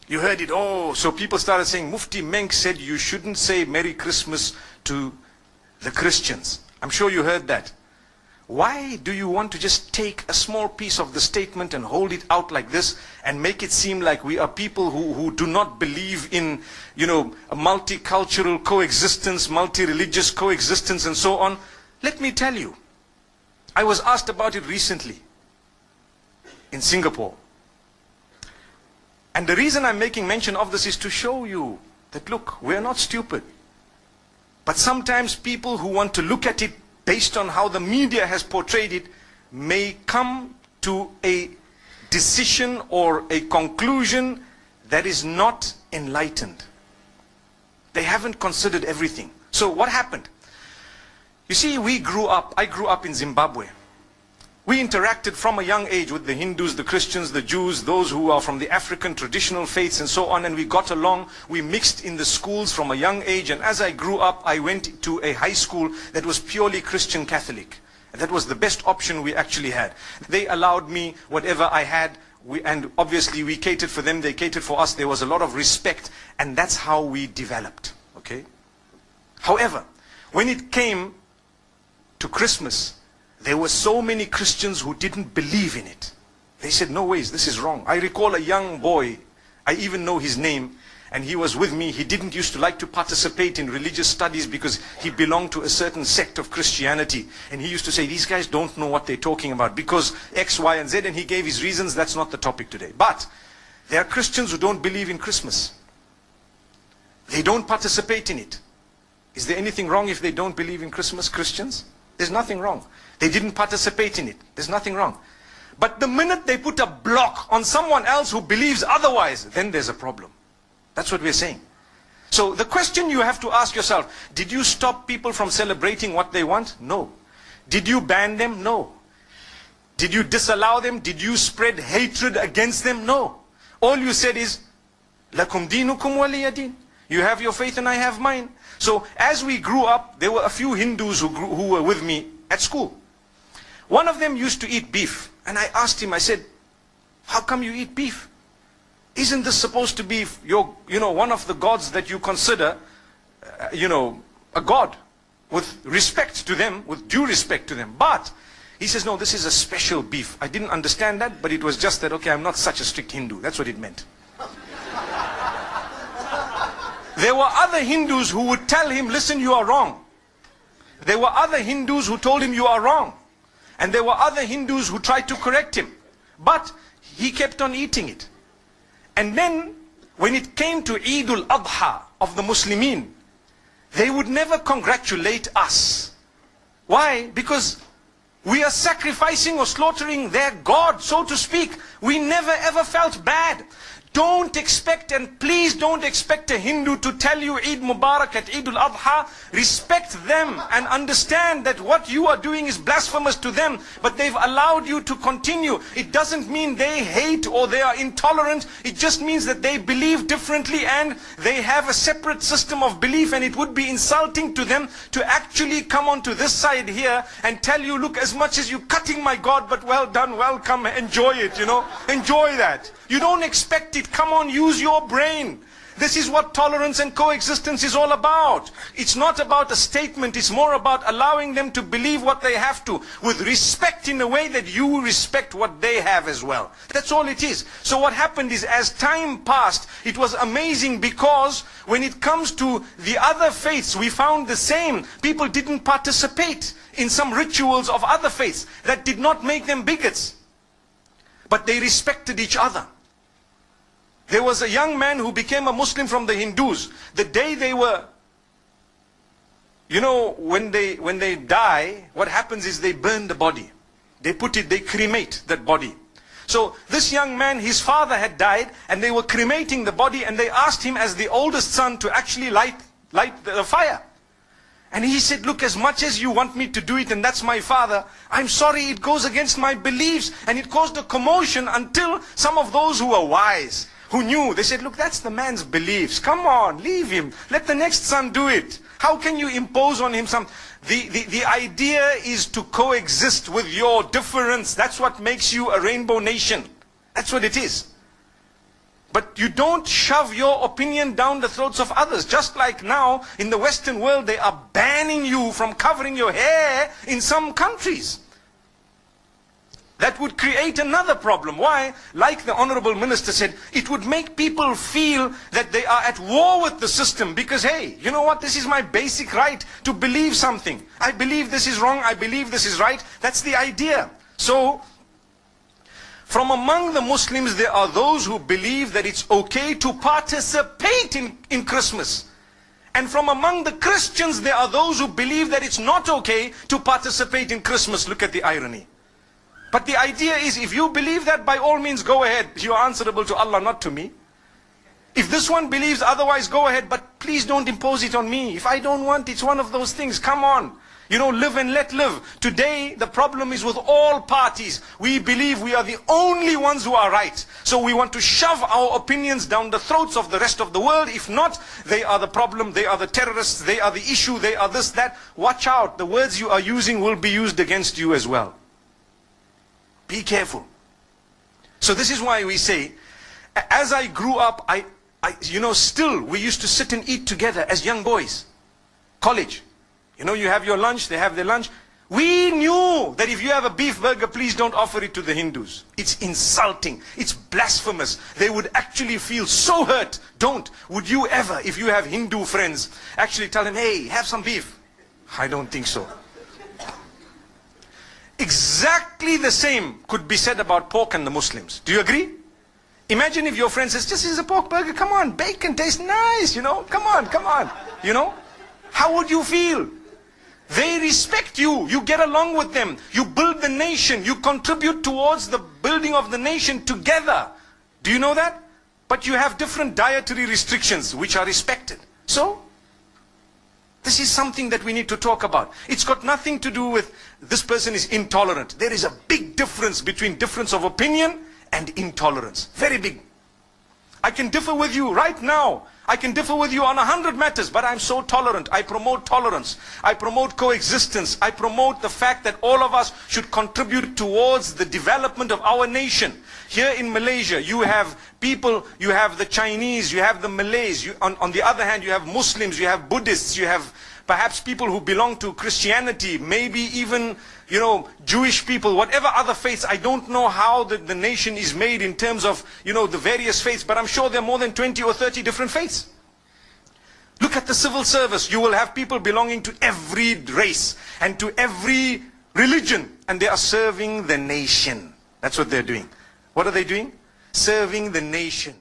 You heard it. Oh, so people started saying, Mufti Menk said you shouldn't say Merry Christmas to the Christians. I'm sure you heard that. Why do you want to just take a small piece of the statement and hold it out like this and make it seem like we are people who do not believe in, you know, a multicultural coexistence, multi-religious coexistence and so on? Let me tell you, I was asked about it recently in Singapore. And the reason I'm making mention of this is to show you that, look, we're not stupid. But sometimes people who want to look at it based on how the media has portrayed it may come to a decision or a conclusion that is not enlightened. They haven't considered everything. So what happened? You see, I grew up in Zimbabwe. We interacted from a young age with the Hindus, the Christians, the Jews, those who are from the African traditional faiths and so on, and we got along. We mixed in the schools from a young age, and as I grew up, I went to a high school that was purely Christian Catholic. And that was the best option we actually had. They allowed me whatever I had, and obviously we catered for them, they catered for us. There was a lot of respect, and that's how we developed. Okay? However, when it came to Christmas, there were so many Christians who didn't believe in it. They said, no ways, this is wrong. I recall a young boy, I even know his name, and he was with me. He didn't used to like to participate in religious studies because he belonged to a certain sect of Christianity. And he used to say, these guys don't know what they're talking about because X, Y, and Z, and he gave his reasons. That's not the topic today. But there are Christians who don't believe in Christmas. They don't participate in it. Is there anything wrong if they don't believe in Christmas, Christians? There's nothing wrong. They didn't participate in it. There's nothing wrong. But the minute they put a block on someone else who believes otherwise, then there's a problem. That's what we're saying. So the question you have to ask yourself, did you stop people from celebrating what they want? No. Did you ban them? No. Did you disallow them? Did you spread hatred against them? No. All you said is, Lakum dinukum waliya din. You have your faith and I have mine. So as we grew up, there were a few Hindus who were with me at school. One of them used to eat beef. And I asked him, I said, how come you eat beef? Isn't this supposed to be one of the gods that you consider, a god with respect to them, with due respect to them? But he says, no, this is a special beef. I didn't understand that, but it was just that, okay, I'm not such a strict Hindu. That's what it meant. There were other Hindus who would tell him, listen, you are wrong. There were other Hindus who told him you are wrong. And there were other Hindus who tried to correct him. But he kept on eating it. And then, when it came to Eid al-Adha of the Muslimin, they would never congratulate us. Why? Because we are sacrificing or slaughtering their God, so to speak. We never ever felt bad. Don't expect, and please don't expect a Hindu to tell you Eid Mubarak at Eid al-Adha. Respect them and understand that what you are doing is blasphemous to them, but they've allowed you to continue. It doesn't mean they hate or they are intolerant. It just means that they believe differently and they have a separate system of belief, and it would be insulting to them to actually come onto this side here and tell you, look, as much as you're cutting my God, but well done, welcome, enjoy it, enjoy that. You don't expect it. Come on, use your brain. This is what tolerance and coexistence is all about. It's not about a statement. It's more about allowing them to believe what they have to, with respect in a way that you respect what they have as well. That's all it is. So what happened is, as time passed, it was amazing, because when it comes to the other faiths, we found the same. People didn't participate in some rituals of other faiths. That did not make them bigots. But they respected each other. There was a young man who became a Muslim from the Hindus. The day they were, when they die, what happens is they burn the body. They cremate that body. So this young man, his father had died, and they were cremating the body, and they asked him as the oldest son to actually light the fire. And he said, look, as much as you want me to do it, and that's my father, I'm sorry, it goes against my beliefs. And it caused a commotion until some of those who were wise, who knew, they said, look, that's the man's beliefs. Come on, leave him. Let the next son do it. How can you impose on him some... The idea is to coexist with your difference. That's what makes you a rainbow nation. That's what it is. But you don't shove your opinion down the throats of others. Just like now, in the Western world, they are banning you from covering your hair in some countries. That would create another problem. Why? Like the Honorable Minister said, it would make people feel that they are at war with the system. Because, hey, you know what? This is my basic right to believe something. I believe this is wrong. I believe this is right. That's the idea. So, from among the Muslims, there are those who believe that it's okay to participate in Christmas. And from among the Christians, there are those who believe that it's not okay to participate in Christmas. Look at the irony. But the idea is, if you believe that, by all means go ahead. You are answerable to Allah, not to me. If this one believes otherwise, go ahead. But please don't impose it on me. If I don't want, it's one of those things. Come on. You know, live and let live. Today, the problem is with all parties. We believe we are the only ones who are right. So we want to shove our opinions down the throats of the rest of the world. If not, they are the problem. They are the terrorists. They are the issue. They are this, that. Watch out. The words you are using will be used against you as well. Be careful. So this is why we say, as I grew up, still we used to sit and eat together as young boys. College. You know, you have your lunch, they have their lunch. We knew that if you have a beef burger, please don't offer it to the Hindus. It's insulting. It's blasphemous. They would actually feel so hurt. Don't. Would you ever, if you have Hindu friends, actually tell them, hey, have some beef? I don't think so. Exactly the same could be said about pork and the Muslims. Do you agree? Imagine if your friend says, just is a pork burger, come on, bacon tastes nice, you know, come on, you know. How would you feel? They respect you, you get along with them, you build the nation, you contribute towards the building of the nation together. Do you know that? But you have different dietary restrictions which are respected. So, this is something that we need to talk about. It's got nothing to do with this person is intolerant. There is a big difference between difference of opinion and intolerance. Very big. I can differ with you right now. I can differ with you on 100 matters, but I'm so tolerant. I promote tolerance. I promote coexistence. I promote the fact that all of us should contribute towards the development of our nation. Here in Malaysia, you have people, you have the Chinese, you have the Malays. On the other hand, you have Muslims, you have Buddhists, you have perhaps people who belong to Christianity, maybe even, you know, Jewish people, whatever other faiths. I don't know how the nation is made in terms of, you know, the various faiths, but I'm sure there are more than 20 or 30 different faiths. Look at the civil service. You will have people belonging to every race and to every religion, and they are serving the nation. That's what they're doing. What are they doing? Serving the nation.